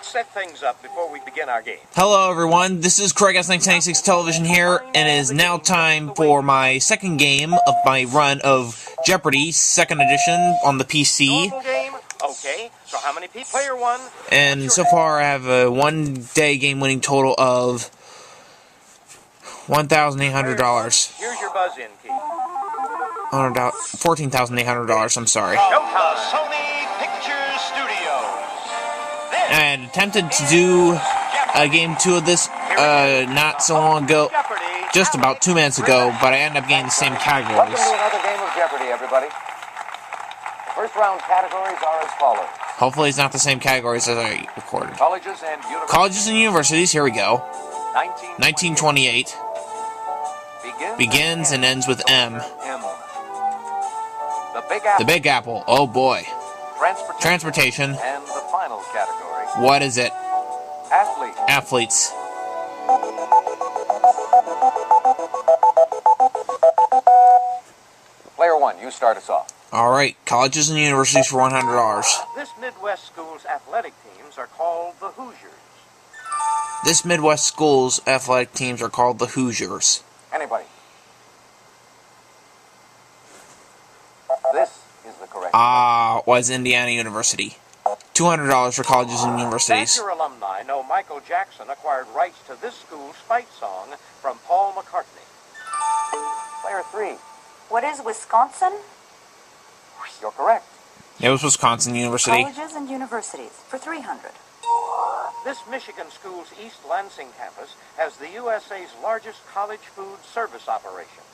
let's set things up before we begin our game. Hello everyone, this is Craig S1996 Television here, and it is now time for my second game of my run of Jeopardy, second edition on the PC. Normal game? Okay, so how many people? Player one. And so far I have a one-day game-winning total of $1,800. Here's your buzz-in key. $14,800, I'm sorry. Sony Pictures Studios. And attempted to do game 2 of this not so long ago, just about 2 minutes ago, but I ended up getting the same categories. Welcome to another game of Jeopardy, everybody. The first round categories are as follows. Hopefully it's not the same categories as I recorded. Colleges and universities. Colleges and universities, here we go. 1928. Begins and ends with M. The Big Apple. Oh boy. Transportation. And the final category. What is it? Athletes. Player one, you start us off. Alright, colleges and universities for $100. This Midwest school's athletic teams are called the Hoosiers. This Midwest school's athletic teams are called the Hoosiers. Anybody? This is the correct. Was Indiana University. $200 for colleges and universities. Badger alumni know Michael Jackson acquired rights to this school's fight song from Paul McCartney. Player three. What is Wisconsin? You're correct. It was Wisconsin University. Colleges and universities for $300. This Michigan school's East Lansing campus has the USA's largest college food service operation.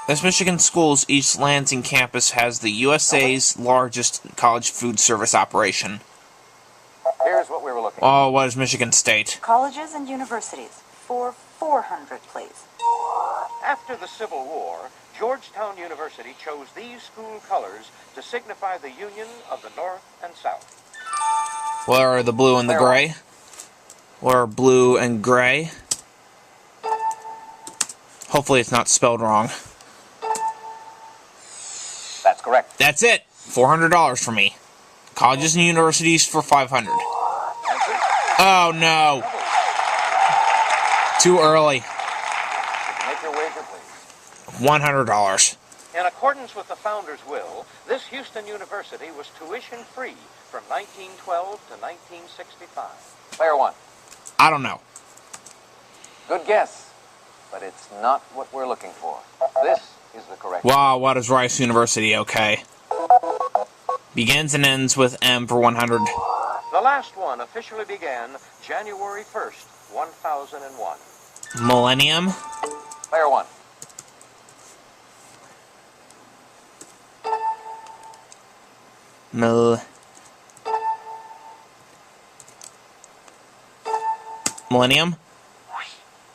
This Michigan school's East Lansing campus has the USA's largest college food service operation. Here's what we were looking for. Oh, what is Michigan State? Colleges and universities for $400, please. After the Civil War, Georgetown University chose these school colors to signify the union of the North and South. What are the blue and the gray? What are blue and gray? Hopefully it's not spelled wrong. That's correct. That's it. $400 for me. Colleges and universities for $500. Oh no. Too early. Make your wager, please. $100. In accordance with the founder's will, this Houston University was tuition-free from 1912 to 1965. Player one. I don't know. Good guess, but it's not what we're looking for. This is the correct. Wow, what is Rice University? Okay. Begins and ends with M for $100. The last one officially began January 1st, 1001. Millennium. Player one. Millennium.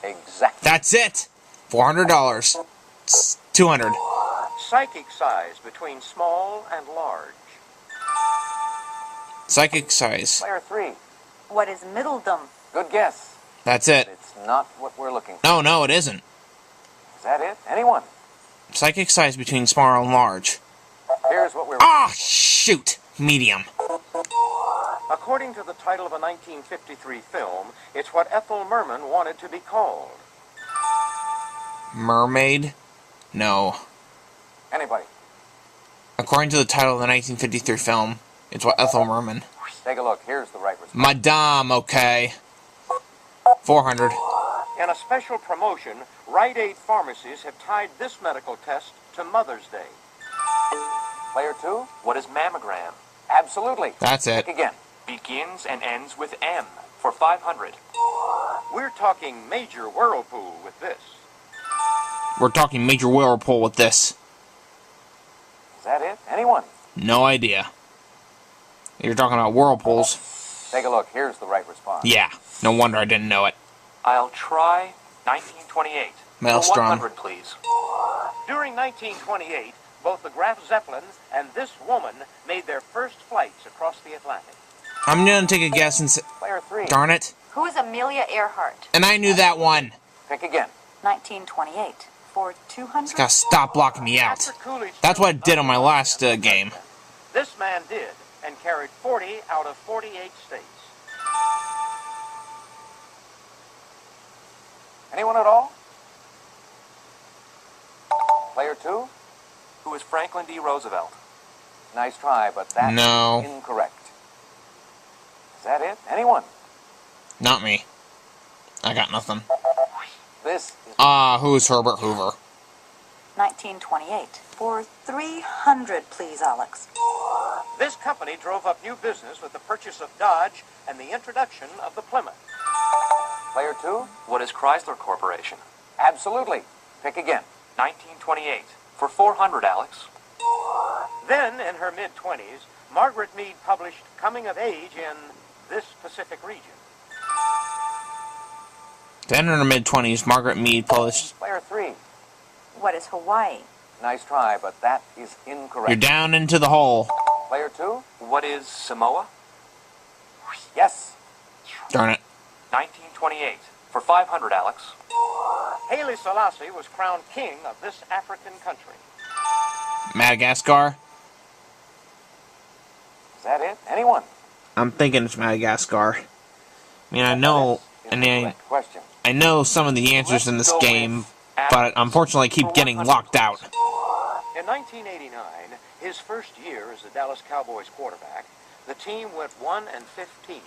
Exactly. That's it. $400. $200. Psychic size between small and large. Psychic size. Player three. What is Middledom? Good guess. That's But it. it's not what we're looking for. No, it isn't. Is that it? Anyone? Psychic size between small and large. Here's what we're. Ah, shoot. Medium. According to the title of a 1953 film, it's what Ethel Merman wanted to be called. Mermaid? No. Anybody? According to the title of the 1953 film, it's what Ethel Merman. Take a look. Here's the right response. Madame, okay. $400. In a special promotion, Rite Aid pharmacies have tied this medical test to Mother's Day. Player two. What is mammogram? Absolutely. That's it. Pick again. Begins and ends with M for $500. We're talking major whirlpool with this. We're talking major whirlpool with this. Is that it? Anyone? No idea. You're talking about whirlpools. Take a look. Here's the right response. Yeah. No wonder I didn't know it. I'll try 1928. Maelstrom. For $100, please. During 1928, both the Graf Zeppelin and this woman made their first flights across the Atlantic. I'm gonna take a guess and say... Player three. Darn it. Who is Amelia Earhart? And I knew that one. Pick again. 1928 for $200. Gotta stop blocking me out. After Coolidge That's what I did on my last game. This man did, and carried 40 out of 48 states. Anyone at all? Player 2? Who is Franklin D. Roosevelt? Nice try, but that's No. incorrect. Is that it? Anyone? Not me. I got nothing. This is... Who is Herbert Hoover? 1928. For 300, please, Alex. This company drove up new business with the purchase of Dodge and the introduction of the Plymouth. Player 2? What is Chrysler Corporation? Absolutely. Pick again. 1928. For 400, Alex. Then, in her mid-20s, Margaret Mead published Coming of Age in this Pacific region. Then in her mid-20s, Margaret Mead published... Player 3. What is Hawaii? Nice try, but that is incorrect. You're down into the hole. Player 2? What is Samoa? Yes. Darn it. 1928. For 500, Alex. Haile Selassie was crowned king of this African country. Madagascar? Is that it? Anyone? I'm thinking it's Madagascar. I mean, I know... Question. I know some of the answers in this game, but unfortunately I keep getting locked out. In 1989, his first year as the Dallas Cowboys quarterback, the team went 1-15.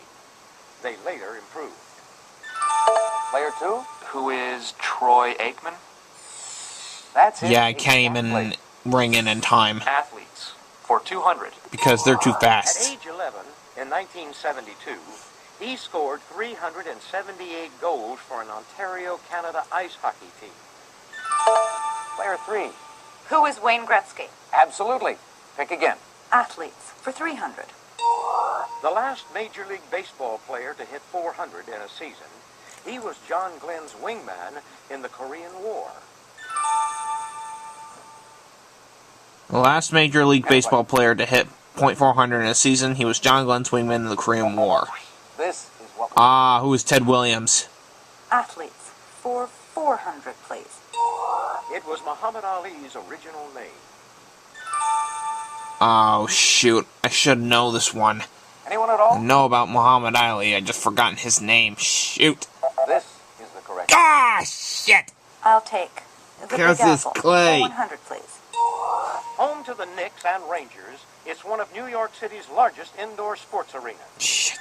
They later improved. Player 2? Who is Troy Aikman? That's it. Yeah, I can't even ring in time, Athletes. For 200. because they're too At fast. age 11, in 1972, he scored 378 goals for an Ontario, Canada ice hockey team. Player 3? Who is Wayne Gretzky? Absolutely. Pick again. Athletes. For 300. The last Major League Baseball player to hit 400 in a season, he was John Glenn's wingman in the Korean War. The last Major League Baseball player to hit .400 in a season, he was John Glenn's wingman in the Korean War. This is what... Who is Ted Williams? Athletes. For 400, please. It was Muhammad Ali's original name. Oh, shoot. I should know this one. Anyone at I all? know about Muhammad Ali, I just forgotten his name. Shoot. This is the correct... Shit! I'll take the Big Curses, Apple. Clay. For 100, please. Home to the Knicks and Rangers, it's one of New York City's largest indoor sports arenas. Shit.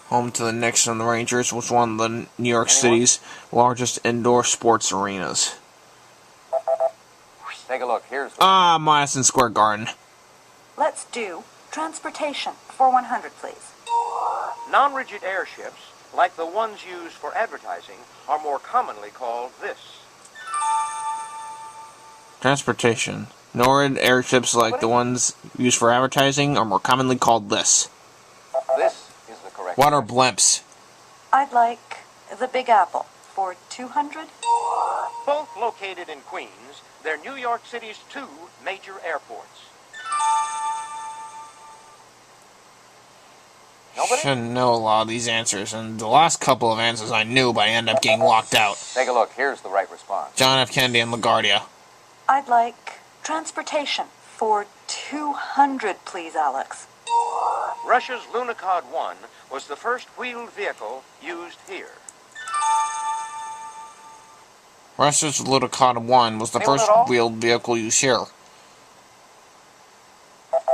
Home to the Knicks and the Rangers, was one of the New York City's largest indoor sports arenas. Take a look. Here's the... Madison Square Garden. Let's do transportation. For 100, please. Non-rigid airships, like the ones used for advertising, are more commonly called this. Transportation. NORAD airships like the ones used for advertising are more commonly called this. This is the correct... What are blimps? I'd like the Big Apple. For 200. Both located in Queens, they're New York City's two major airports. Nobody? Should know a lot of these answers, and the last couple of answers I knew, but I ended up getting locked out. Take a look. Here's the right response. John F. Kennedy and LaGuardia. I'd like transportation. For 200, please, Alex. Russia's Lunokhod 1 was the first wheeled vehicle used here. Russia's Lunokhod 1 was the Anyone first at all? wheeled vehicle used here.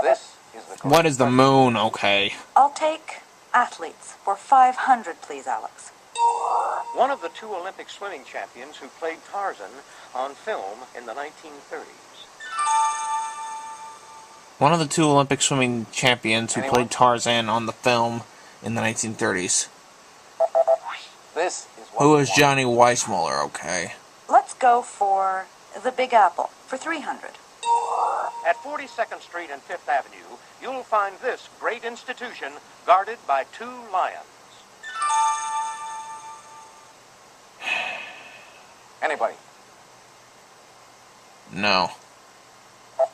This is the correct... What is the moon? Okay. I'll take athletes. For 500, please, Alex. One of the two Olympic swimming champions who played Tarzan on film in the 1930s. One of the two Olympic swimming champions who played Tarzan on the film in the 1930s. This is what... Who is Johnny Weissmuller? Okay. Let's go for the Big Apple. For 300. At 42nd Street and 5th Avenue, you'll find this great institution guarded by two lions. Anybody? No.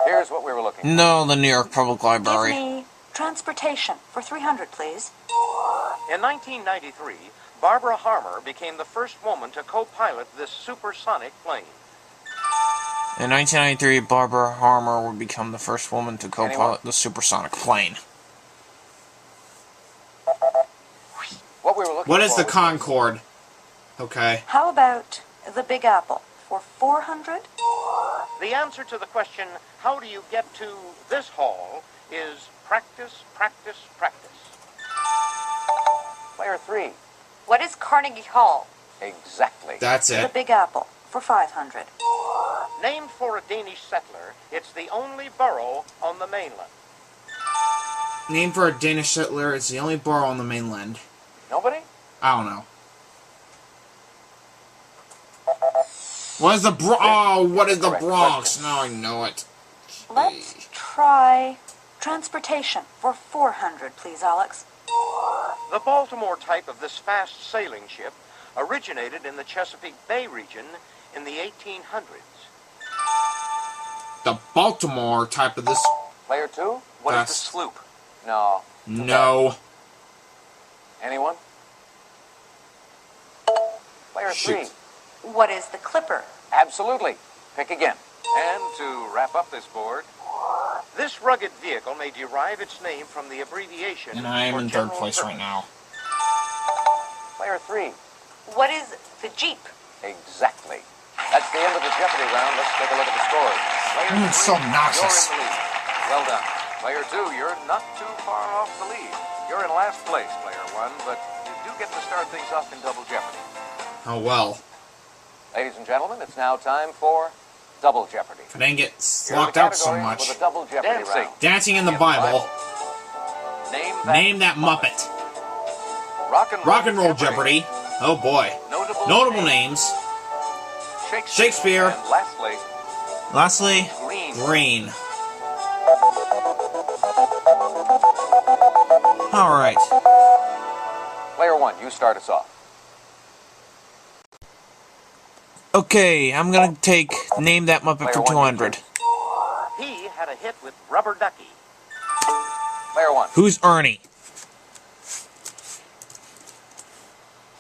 Here's what we were looking for. No, the New York Public Library. Give me transportation. For 300, please. In 1993, Barbara Harmer became the first woman to co-pilot this supersonic plane. In 1993, Barbara Harmer would become the first woman to co-pilot the supersonic plane. looking What is the forward to. Concord? Okay. How about the Big Apple for 400? The answer to the question, how do you get to this hall, is practice, practice, practice. Player 3. What is Carnegie Hall? Exactly. That's The it. Big Apple for 500. Named for a Danish settler, it's the only borough on the mainland. Named for a Danish settler, it's the only borough on the mainland. Nobody? I don't know. What is the what is the Correct Bronx? question. Now I know it. Let's try transportation for 400, please, Alex. The Baltimore type of this fast sailing ship originated in the Chesapeake Bay region in the 1800s. The Baltimore type of this. Player 2? What is the That's- sloop? No. No. Anyone? Player 3. Shoot. What is the Clipper? Absolutely. Pick again. And to wrap up this board, This rugged vehicle may derive its name from the abbreviation. And I am for in third general place right purpose. now. Player 3. What is the Jeep? Exactly. That's the end of the Jeopardy round. Let's take a look at the scores. Player It's 3, so obnoxious. you're in the lead. Well done. Player 2, you're not too far off the lead. You're in last place, Player 1, but you do get to start things off in Double Jeopardy. Oh well. Ladies and gentlemen, it's now time for Double Jeopardy. I didn't get Here are locked the out so categories much. for the Double Jeopardy Dancing. round. Dancing in the Bible. Name Name that Muppet. Rock and Roll Jeopardy. Oh boy. Notable names. Shakespeare. And lastly, Lastly, Green. Green. Alright. Player 1, you start us off. Okay, I'm gonna take Name That Muppet for 200. He had a hit with Rubber Ducky. Player 1. Who's Ernie?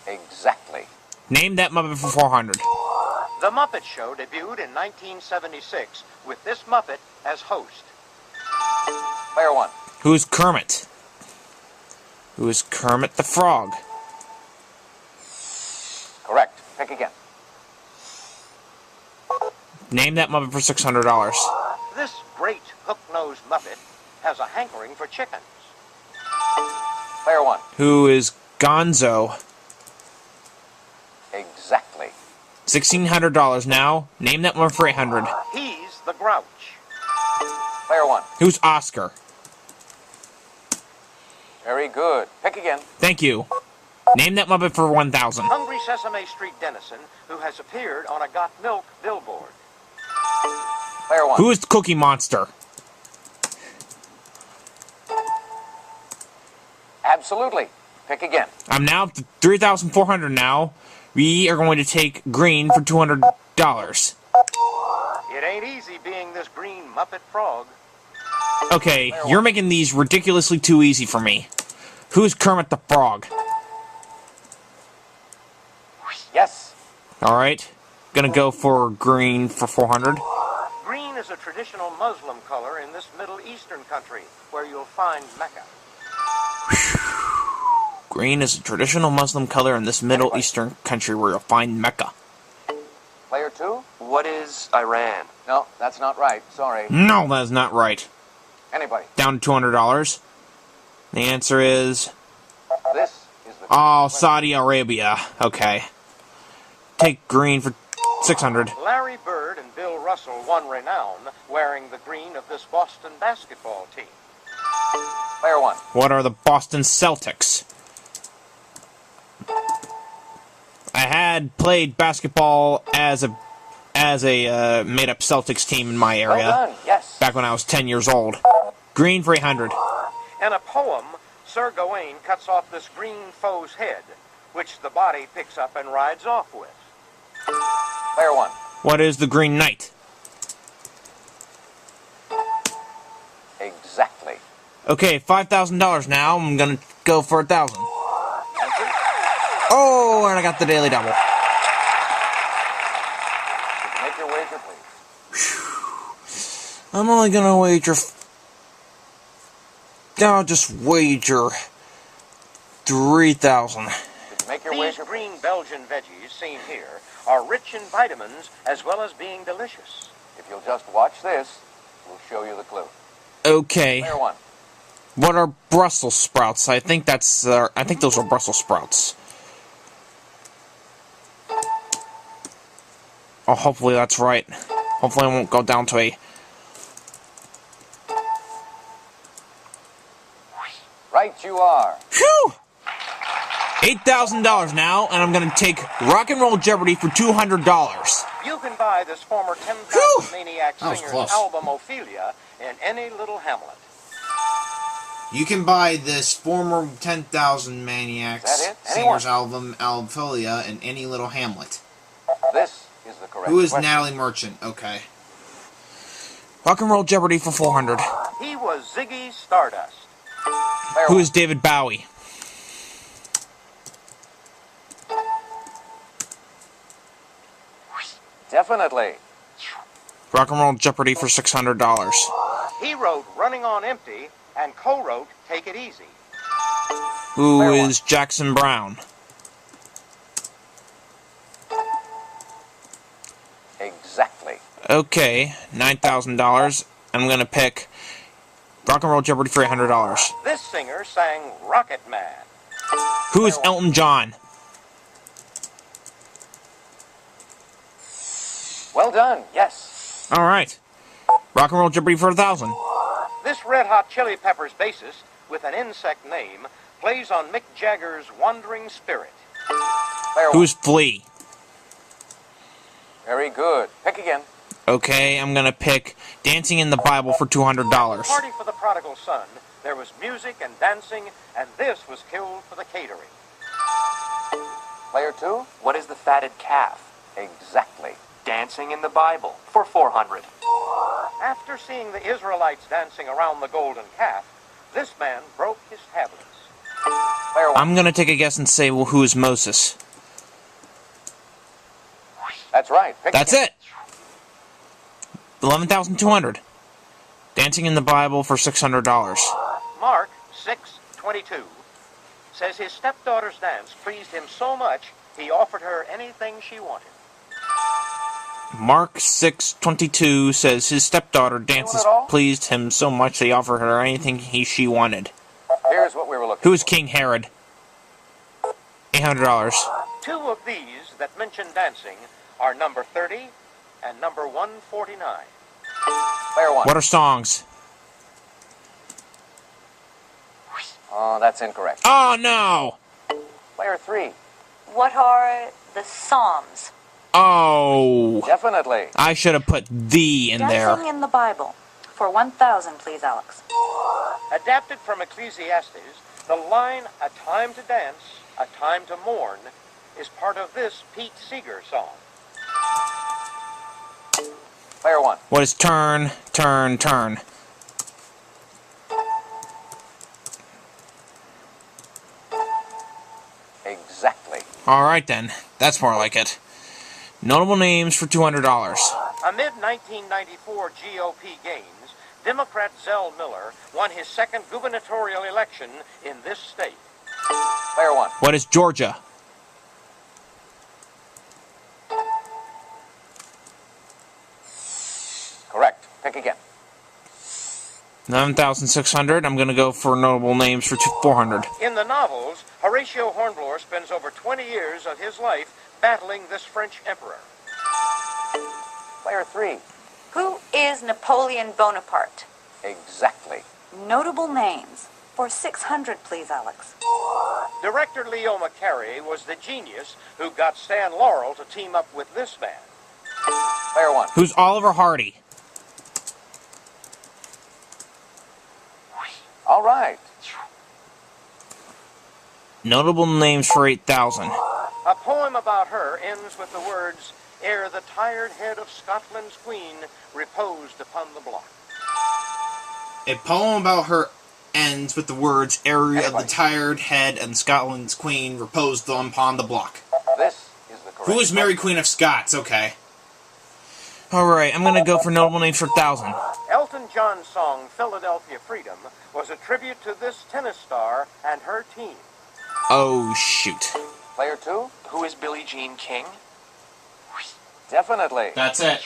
Exactly. Name That Muppet for 400. The Muppet Show debuted in 1976 with this Muppet as host. Player 1. Who's Kermit? Who is Kermit the Frog? Correct. Pick again. Name That Muppet for $600. This great hook-nosed Muppet has a hankering for chickens. Player 1. Who is Gonzo? Exactly. $1,600 now. Name That Muppet for 800. He's the Grouch. Player 1. Who's Oscar? Very good. Pick again. Thank you. Name That Muppet for 1,000. Hungry Sesame Street Dennison, who has appeared on a Got Milk billboard. Player 1. Who is the Cookie Monster? Absolutely. Pick again. I'm now up to 3,400 now. We are going to take Green for $200. It ain't easy being this green Muppet frog. Okay, you're making these ridiculously too easy for me. Who's Kermit the Frog? Yes. Alright. Gonna go for Green for 400. Green is a traditional Muslim color in this Middle Eastern country, where you'll find Mecca. Green is a traditional Muslim color in this Middle Eastern country where you'll find Mecca. Player 2. What is Iran? No, that's not right. Sorry. No, that is not right. Anybody. Down to $200. The answer is... This is the... Oh, Saudi Arabia. Okay. Take Green for 600. Larry Bird and Bill Russell won renown wearing the green of this Boston basketball team. Player 1. What are the Boston Celtics? I had played basketball as a made-up Celtics team in my area Well done. Yes. back when I was 10 years old. Green for 800. In a poem, Sir Gawain cuts off this green foe's head, which the body picks up and rides off with. Player 1. What is the Green Knight? Exactly. Okay, $5,000 now. I'm gonna go for 1,000. Answer. Oh, and I got the daily double. Make your wager, please. I'm only gonna wager. I'll just wager 3,000. Did Make your These wager. green Belgian veggies seen here are rich in vitamins as well as being delicious. If you'll just watch this, we'll show you the clue. Okay. Player one. What are Brussels sprouts? I think those are Brussels sprouts. Oh, hopefully that's right. Hopefully I won't go down to a... Right you are. Phew! $8,000 now, and I'm gonna take Rock and Roll Jeopardy for $200. You can buy this former 10,000 Whew! Maniac That was singer's close. album Ophelia in any little hamlet. You can buy this former 10,000 Maniacs Is that it? Anyone? singer's album, Alphilia, in any little hamlet. This is the correct Who is question. Natalie Merchant? Okay. Rock and Roll Jeopardy for $400. He was Ziggy Stardust. Player Who one. is David Bowie? Definitely. Rock and Roll Jeopardy for $600. He wrote Running on Empty and co-wrote Take It Easy. Who Player is Jackson Brown? Exactly. Okay, $9,000. I'm gonna pick Rock and Roll Jeopardy for $800. This singer sang Rocket Man. Who is Elton John? Well done. Yes. All right. Rock and Roll Jeopardy for $1,000. This Red Hot Chili Peppers bassist with an insect name plays on Mick Jagger's Wandering Spirit. Player one. Who is Flea? Very good. Pick again. Okay, I'm gonna pick Dancing in the Bible for $200. Party for the Prodigal Son. There was music and dancing, and this was killed for the catering. Player two. What is the fatted calf? Exactly. Dancing in the Bible for 400. After seeing the Israelites dancing around the golden calf, this man broke his tablets. Player one. I'm gonna take a guess and say, well, who is Moses? That's right. Pick That's again. it. 11,200. Dancing in the Bible for $600. Mark 6:22 says his stepdaughter's dance pleased him so much he offered her anything she wanted. Mark 6:22 says his stepdaughter dances at all? pleased him so much they offered her anything she wanted. Here's what we were looking Who is for. King Herod? $800. Two of these that mention dancing are number 30 and number 149. Player one. What are songs? Oh, that's incorrect. Oh no! Player three. What are the Psalms? Oh, Definitely. I should have put "the" in Dancing there. in the Bible. For 1,000, please, Alex. Adapted from Ecclesiastes, the line "A time to dance, a time to mourn" is part of this Pete Seeger song. Player one. What is turn, turn, turn? Exactly. All right then, that's more like it. Notable names for $200. Amid 1994 GOP gains, Democrat Zell Miller won his second gubernatorial election in this state. Player one. What is Georgia? Correct. Pick again. 11,600. I'm gonna go for notable names for 400. In the novels, Horatio Hornblower spends over 20 years of his life battling this French emperor. Player three. Who is Napoleon Bonaparte? Exactly. Notable names. For 600, please, Alex. Director Leo McCarey was the genius who got Stan Laurel to team up with this man. Player one. Who's Oliver Hardy? All right. Notable names for 8,000. A poem about her ends with the words, "Ere the tired head of Scotland's queen reposed upon the block." A poem about her ends with the words, "Area of the Anybody. tired head and Scotland's queen reposed upon the block." This is the correct. Who is Mary Queen of Scots? Okay. Alright, I'm gonna go for notable names for 1,000. Elton John's song "Philadelphia Freedom" was a tribute to this tennis star and her team. Oh, shoot. Player 2? Who is Billie Jean King? Definitely. That's it.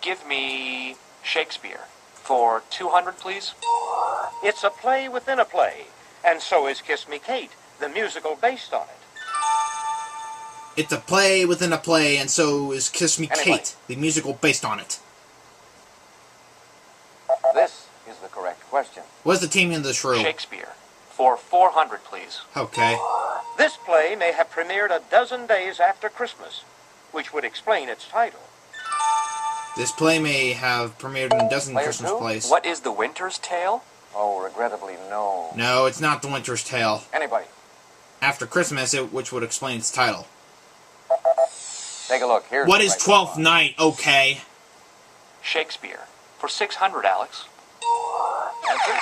Give me Shakespeare. For 200, please. It's a play within a play, and so is Kiss Me Kate, the musical based on it. It's a play within a play, and so is Kiss Me Anybody? Kate, the musical based on it. This is the correct question. What's the Taming of the Shrew? Shakespeare. For 400, please. Okay. This play may have premiered a dozen days after Christmas, which would explain its title. This play may have premiered in a dozen Player Christmas two? plays. What is The Winter's Tale? Oh, regrettably, no. No, it's not The Winter's Tale. Anybody? After Christmas, which would explain its title. Take a look. Here's What the is right Twelfth one. Night? Okay. Shakespeare. For 600, Alex. Answer?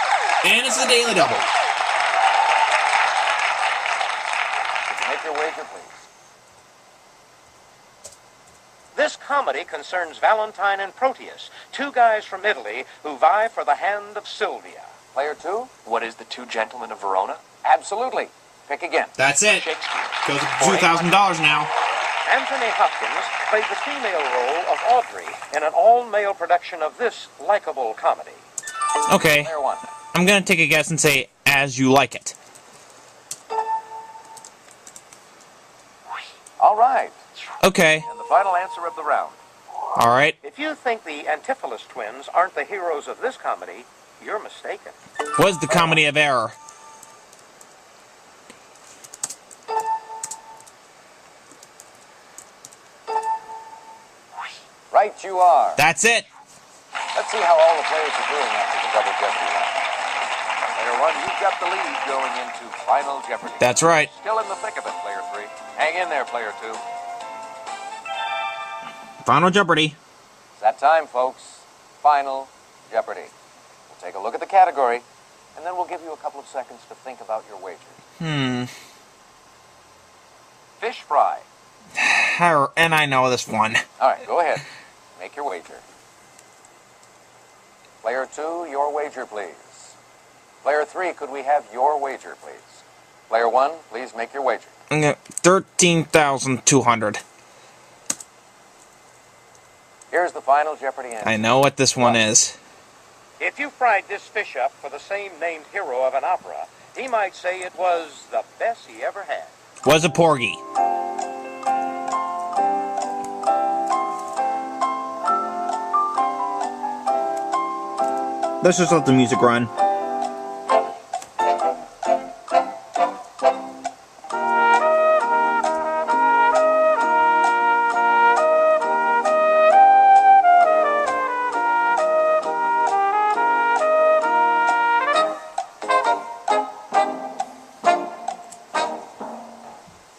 And it's the Daily Double. Could you make your wager, please? This comedy concerns Valentine and Proteus, two guys from Italy who vie for the hand of Sylvia. Player 2? What is The Two Gentlemen of Verona? Absolutely. Pick again. That's it. Shakespeare. Goes up For to $2,000 now. Anthony Hopkins played the female role of Audrey in an all-male production of this likable comedy. Okay. Player 1. I'm gonna take a guess and say, As You Like It. All right. Okay. And the final answer of the round. Alright. If you think the Antipholus twins aren't the heroes of this comedy, you're mistaken. Was the Comedy of Error? Right you are. That's it. Let's see how all the players are doing after the double Jeopardy round. Player 1, you've got the lead going into Final Jeopardy. That's right. Still in the thick of it, Player 3. Hang in there, Player 2. Final Jeopardy. It's that time, folks. Final Jeopardy. We'll take a look at the category, and then we'll give you a couple of seconds to think about your wagers. Fish fry. And I know this one. All right, go ahead. Make your wager. Player 2, your wager, please. Player 3, could we have your wager, please? Player 1, please make your wager. 13,200. Here's the Final Jeopardy answer. I know what this one is. If you fried this fish up for the same named hero of an opera, he might say it was the best he ever had. Was a porgy. Let's just let the music run.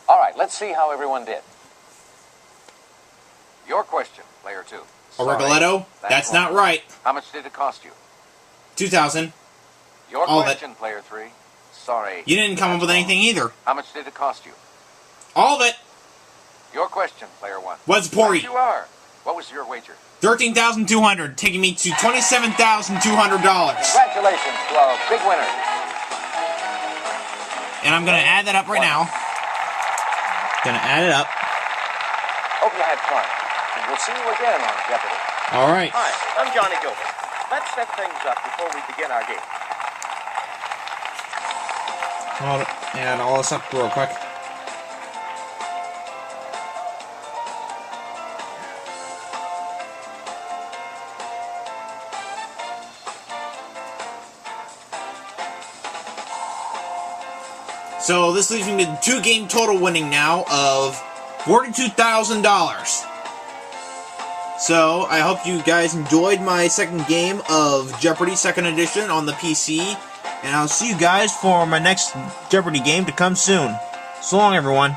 All right, let's see how everyone did. Your question, Player 2. A Sorry, Rigoletto? That's not right. How much did it cost you? 2,000. Your All of it. question, Player 3. Sorry. You didn't come up with That's anything either. How much did it cost you? All of it. Your question, Player 1. Was a porgy. Right you are. What was your wager? 13,200, taking me to $27,200. Congratulations to our big winner. And I'm gonna add that up right now. Gonna add it up. Hope you had fun. And we'll see you again on Jeopardy. All right. Hi, I'm Johnny Gilbert. Let's set things up before we begin our game. I'll add all this up real quick. So this leaves me with a two-game total winning now of $42,000. So I hope you guys enjoyed my second game of Jeopardy! Second Edition on the PC, and I'll see you guys for my next Jeopardy! Game to come soon. So long, everyone.